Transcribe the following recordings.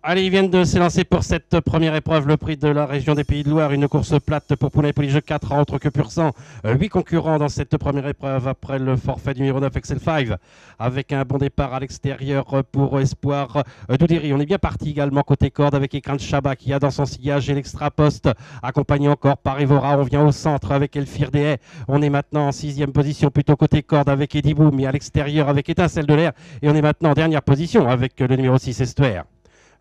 Allez, ils viennent de s'élancer pour cette première épreuve, le prix de la région des Pays de Loire, une course plate pour Poulain et Poligeux 4 autres que pur sang. 8 concurrents dans cette première épreuve après le forfait numéro 9 Excel 5 avec un bon départ à l'extérieur pour Espoir d'Oudéry. On est bien parti également côté corde avec Écran de Chabat qui a dans son sillage et l'extra poste accompagné encore par Evora. On vient au centre avec Elfir des Haies. On est maintenant en 6e position plutôt côté corde avec Eddie Boom et à l'extérieur avec Étincelle de l'air. Et on est maintenant en dernière position avec le numéro 6 Estuaire.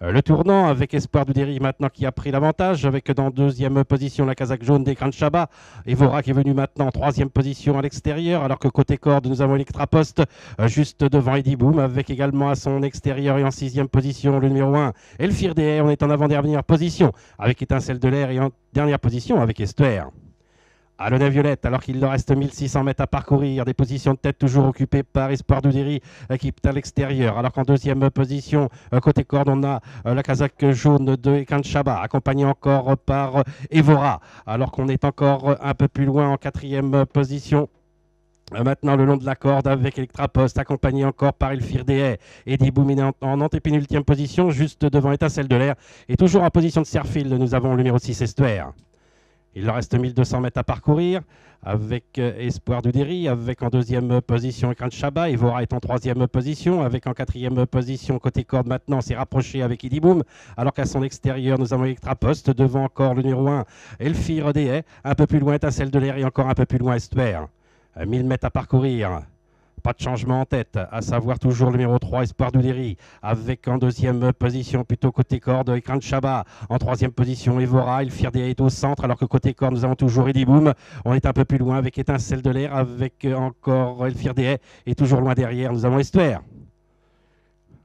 Le tournant avec Espoir d'Oudéry maintenant qui a pris l'avantage avec dans deuxième position la casaque jaune d'Écran de Chabat. Evora qui est venu maintenant en troisième position à l'extérieur alors que côté corde nous avons Electra Post juste devant Eddie Boom avec également à son extérieur et en sixième position le numéro 1 Elfir des Haies. On est en avant-dernière position avec Étincelle de l'air et en dernière position avec Estuaire. Alona Violette, alors qu'il leur reste 1600 mètres à parcourir, des positions de tête toujours occupées par Espoir d'Oudéry qui est à l'extérieur. Alors qu'en deuxième position, côté corde, on a la casaque jaune de Écran de Chabat, accompagné encore par Evora. Alors qu'on est encore un peu plus loin en quatrième position. Maintenant le long de la corde avec Electra Post, accompagné encore par Elfir des Haies. Eddie Boom est en antépénultième position, juste devant Étincelle de l'air. Et toujours en position de Serfield, nous avons le numéro 6 Estuaire. Il leur reste 1200 mètres à parcourir avec Espoir d'Oudéry, avec en deuxième position Écran de Chabat. Evora est en troisième position, avec en quatrième position côté corde maintenant, s'est rapproché avec Eddie Boom, alors qu'à son extérieur, nous avons Electra Post, devant encore le numéro 1, Elfir des Haies, un peu plus loin Étincelle de l'air et encore un peu plus loin Estuaire. 1000 mètres à parcourir. Pas de changement en tête, à savoir toujours le numéro 3, Espoir d'Oudéry, avec en deuxième position, plutôt côté corde, Écran de Chabat. En troisième position, Evora, Elfir des Haies est au centre, alors que côté corde, nous avons toujours Eddie Boom. On est un peu plus loin avec Étincelle de l'air, avec encore Elfir des Haies, et toujours loin derrière, nous avons Estuaire.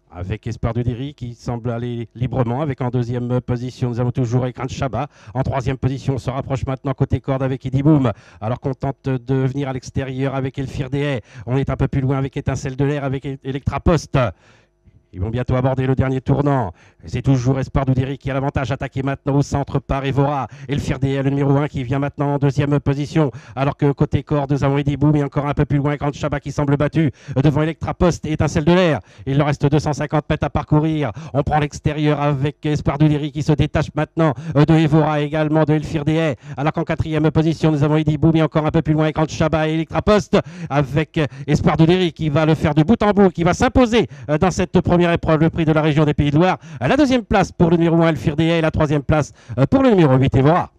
Avec Espoir d'Oudéry qui semble aller librement. Avec en deuxième position, nous avons toujours Écran de Chabat. En troisième position, on se rapproche maintenant côté corde avec Eddie Boom. Alors qu'on tente de venir à l'extérieur avec Elfir des Haies. On est un peu plus loin avec Étincelle de l'air, avec Electra Post. Ils vont bientôt aborder le dernier tournant. C'est toujours Espoir d'Oudéry qui a l'avantage, attaqué maintenant au centre par Evora. Elfir des Haies, le numéro 1 qui vient maintenant en deuxième position. Alors que côté corde, nous avons Eddie Boom et encore un peu plus loin, Écran de Chabat qui semble battu devant Electra Post et Étincelle de l'air. Il leur reste 250 mètres à parcourir. On prend l'extérieur avec Espoir d'Oudéry qui se détache maintenant de Evora et également de Elfir des Haies. Alors qu'en quatrième position, nous avons Eddie Boom et encore un peu plus loin, Écran de Chabat et Electra Post avec Espoir d'Oudéry qui va le faire de bout en bout, qui va s'imposer dans cette première épreuve, le prix de la région des Pays de Loire. La deuxième place pour le numéro 1 Elfir des Haies et la troisième place pour le numéro 8 Evora.